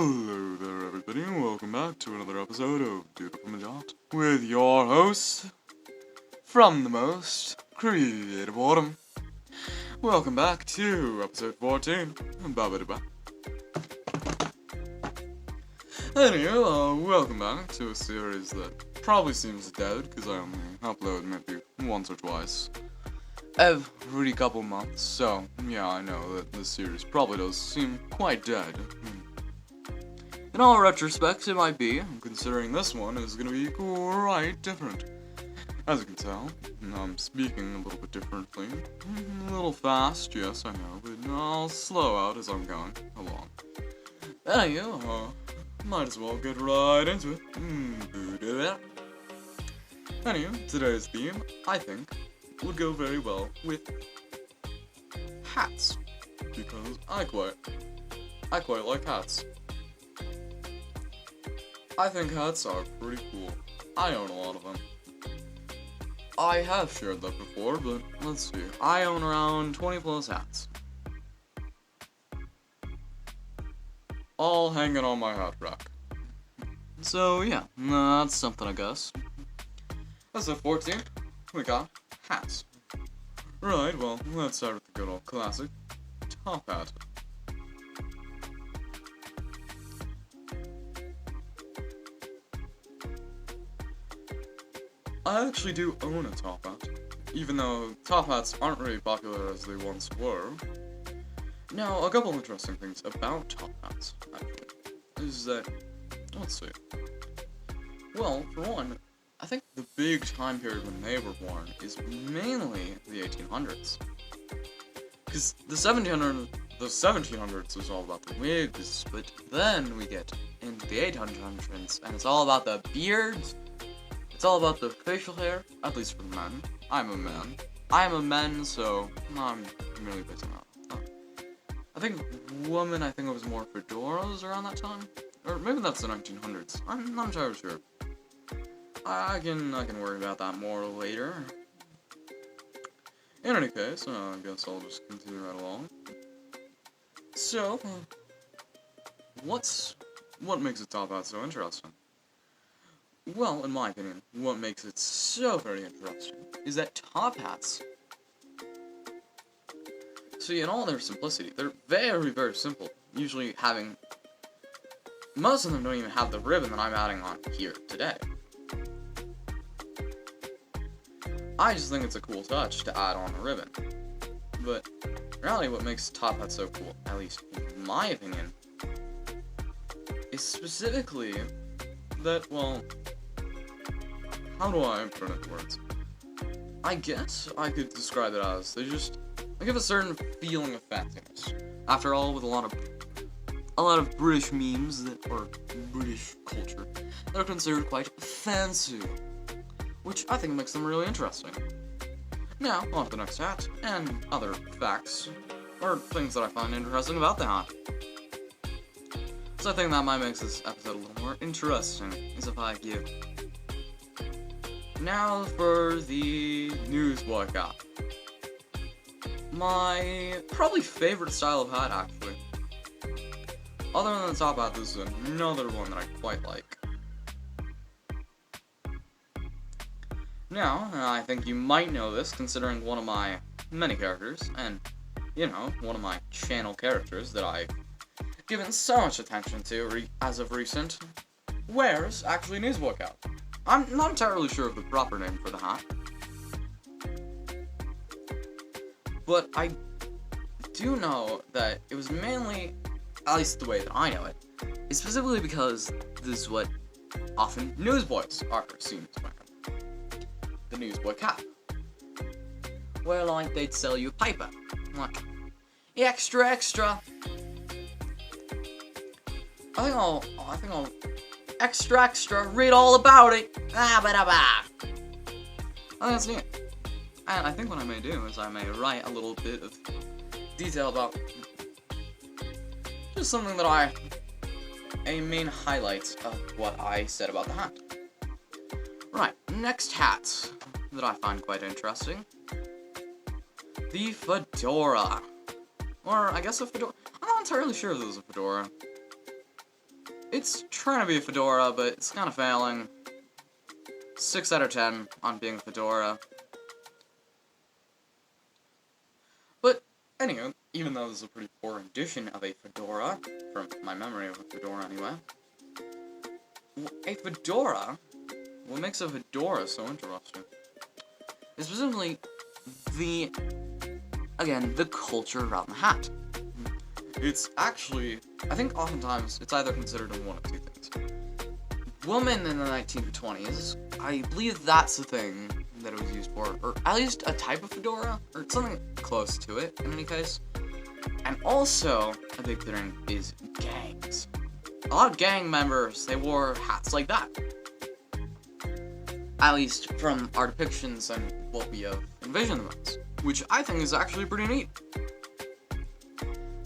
Hello there, everybody, and welcome back to another episode of Doodle From with your host, from the most creative autumn. Welcome back to episode 14. Anyway, welcome back to a series that probably seems dead because I only upload maybe once or twice every couple months. So yeah, I know that this series probably does seem quite dead. In all retrospects, it might be, considering this one is going to be quite different. As you can tell, I'm speaking a little bit differently. A little fast, yes, I know, but I'll slow out as I'm going along. Anyway, might as well get right into it. Anyway, today's theme, I think, would go very well with hats. Because I quite like hats. I think hats are pretty cool. I own a lot of them. I have shared that before, but let's see. I own around 20 plus hats. All hanging on my hat rack. So yeah, that's something I guess. Episode 14, we got hats. Right, well, let's start with the good old classic top hat. I actually do own a top hat, even though top hats aren't really popular as they once were. Now, a couple interesting things about top hats, actually, is that, let's see. Well, for one, I think the big time period when they were worn is mainly the 1800s. Because the 1700s was all about the wigs, but then we get into the 1800s, and it's all about the beards. It's all about the facial hair, at least for the men. I'm a man, so I'm really basing that. I think women, I think it was more fedoras around that time. Or maybe that's the 1900s. I'm not entirely sure. I can worry about that more later. In any case, I guess I'll just continue right along. So, what makes a top hat so interesting? Well, in my opinion, what makes it so very interesting is that top hats, see, in all their simplicity, they're very, very simple. Usually most of them don't even have the ribbon that I'm adding on here today. I just think it's a cool touch to add on a ribbon. But, in reality, what makes top hats so cool, at least in my opinion, is specifically that, well, how do I put it into words? I guess I could describe it as they give a certain feeling of fanciness. After all, with a lot of British memes or British culture that are considered quite fancy, which I think makes them really interesting. Now, on to the next hat, and other facts, or things that I find interesting about the hat. So I think that might make this episode a little more interesting, is if I give. Now for the newsboy cap. My probably favorite style of hat, actually. Other than the top hat, this is another one that I quite like. Now, I think you might know this, considering one of my many characters, and, you know, one of my channel characters that I've given so much attention to as of recent, wears actually a newsboy cap. I'm not entirely sure of the proper name for the hat, but I do know that it was mainly, at least the way that I know it, is specifically because this is what often newsboys are seen as wearing. The newsboy cap. Where, like, they'd sell you a paper. Like, extra. I think I'll extra, read all about it. I think that's it. And I think what I may do is I may write a little bit of detail about just something that a main highlight of what I said about the hat. Right, next hat that I find quite interesting. The fedora. Or, I guess a fedora. I'm not entirely sure if this is a fedora. it's trying to be a fedora, but it's kind of failing. 6 out of 10 on being a fedora. But, anyway, even though this is a pretty poor rendition of a fedora, from my memory of a fedora anyway, a fedora, what makes a fedora so interesting is specifically the culture around the hat. It's actually, I think oftentimes, it's either considered one of two things. Women in the 1920s, I believe that's the thing that it was used for, or at least a type of fedora, or something close to it, in any case. And also, a big thing is gangs. A lot of gang members, they wore hats like that. At least from our depictions and what we have envisioned them as, which I think is actually pretty neat.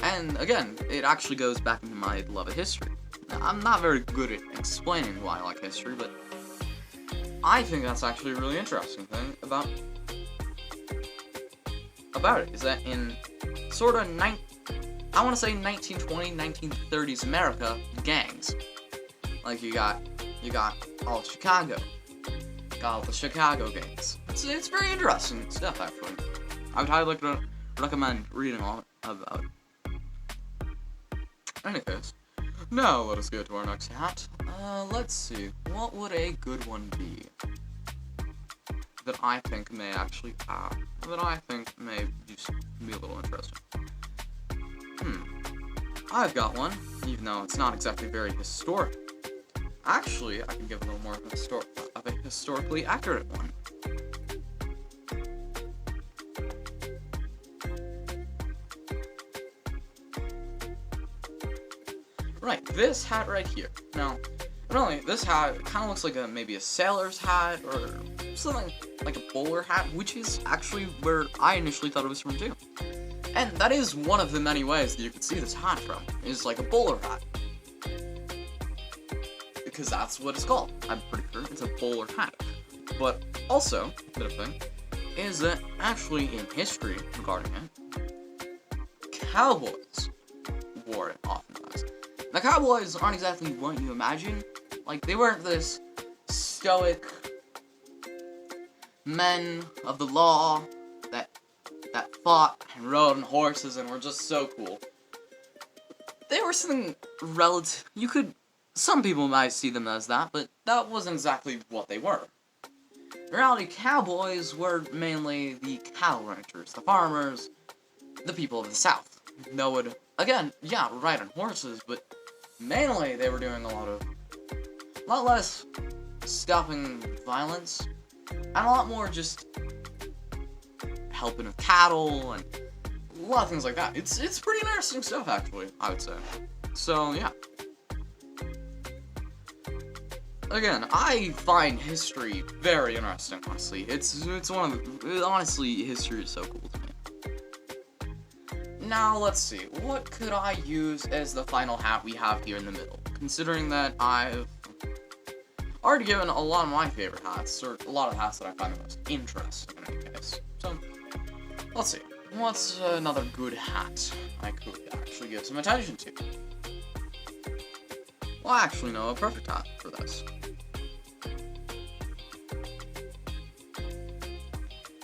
And again, it actually goes back into my love of history. Now, I'm not very good at explaining why I like history, but I think that's actually a really interesting thing about it, is that in sort of, I want to say 1920, 1930s America, gangs. Like, you got all of Chicago. Got all the Chicago gangs. It's very interesting stuff, actually. I would highly recommend reading all about it. In any case, now let us get to our next hat. Let's see. What would a good one be that I think may actually that I think may just be a little interesting? I've got one, even though it's not exactly very historic. Actually, I can give a little more of a historically accurate one. Right, this hat right here. Now, really, this hat kind of looks like maybe a sailor's hat, or something like a bowler hat, which is actually where I initially thought it was from too. And that is one of the many ways that you could see this hat from, is like a bowler hat. Because that's what it's called. I'm pretty sure it's a bowler hat. But also, the thing is that actually in history regarding it, cowboys wore it oftentimes. Now, cowboys aren't exactly what you imagine. Like, they weren't this stoic men of the law that fought and rode on horses and were just so cool. They were something relative. Some people might see them as that, but that wasn't exactly what they were. In reality, cowboys were mainly the cattle ranchers, the farmers, the people of the South. They would, again, ride on horses, but mainly they were doing a lot less stopping violence, and a lot more just helping with cattle and a lot of things like that. It's pretty interesting stuff, actually, I would say. So, yeah. Again, I find history very interesting, honestly. It's one of the... Honestly, history is so cool to me. Now, let's see. What could I use as the final hat we have here in the middle? Considering that I've already given a lot of my favorite hats, or a lot of hats that I find the most interesting in any case. So, let's see. What's another good hat I could actually give some attention to? Well, I actually know a perfect hat for this.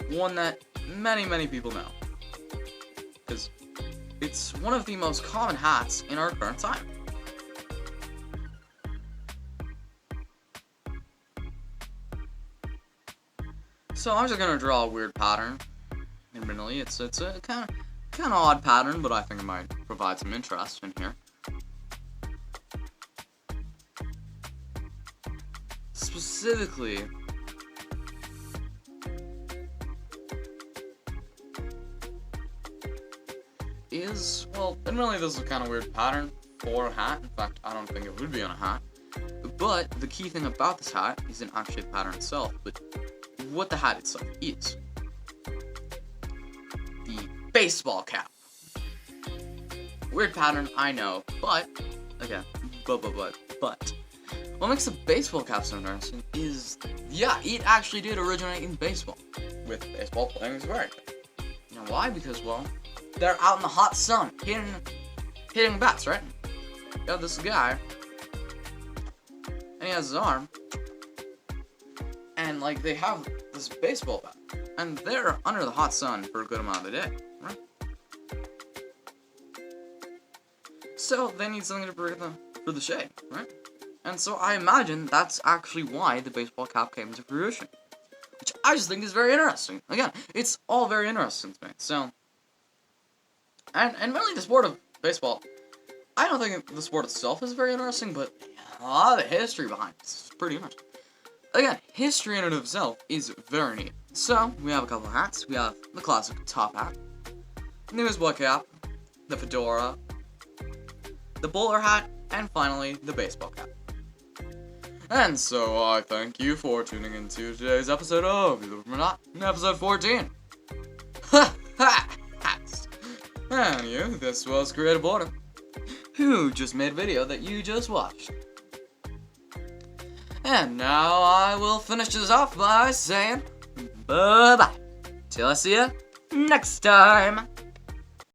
One that many people know. Because it's one of the most common hats in our current time. So I'm just gonna draw a weird pattern. Admittedly, it's a kind of odd pattern, but I think it might provide some interest in here. Specifically, admittedly this is a kind of weird pattern for a hat. In fact, I don't think it would be on a hat. But the key thing about this hat isn't actually the pattern itself, but what the hat itself is. The baseball cap. Weird pattern, I know, but, again, but. What makes the baseball cap so interesting is, it actually did originate in baseball, with baseball players wearing it. Now why? Because, well, they're out in the hot sun, hitting bats, right? You got this guy he has his arm, and like they have this baseball bat, and they're under the hot sun for a good amount of the day, right? So they need something to bring them for the shade, right? And so I imagine that's actually why the baseball cap came to fruition, which I just think is very interesting. Again, it's all very interesting to me. So, and really the sport of baseball, I don't think the sport itself is very interesting, but a lot of the history behind it is pretty interesting. Again, history in and of itself is very neat. So, we have a couple of hats. We have the classic top hat, the baseball cap, the fedora, the bowler hat, and finally, the baseball cap. And so, I thank you for tuning into today's episode of Doodle From, episode 14. Ha ha! And you, this was Creative Boredom, who just made a video that you just watched. And now I will finish this off by saying bye-bye. Till I see you next time.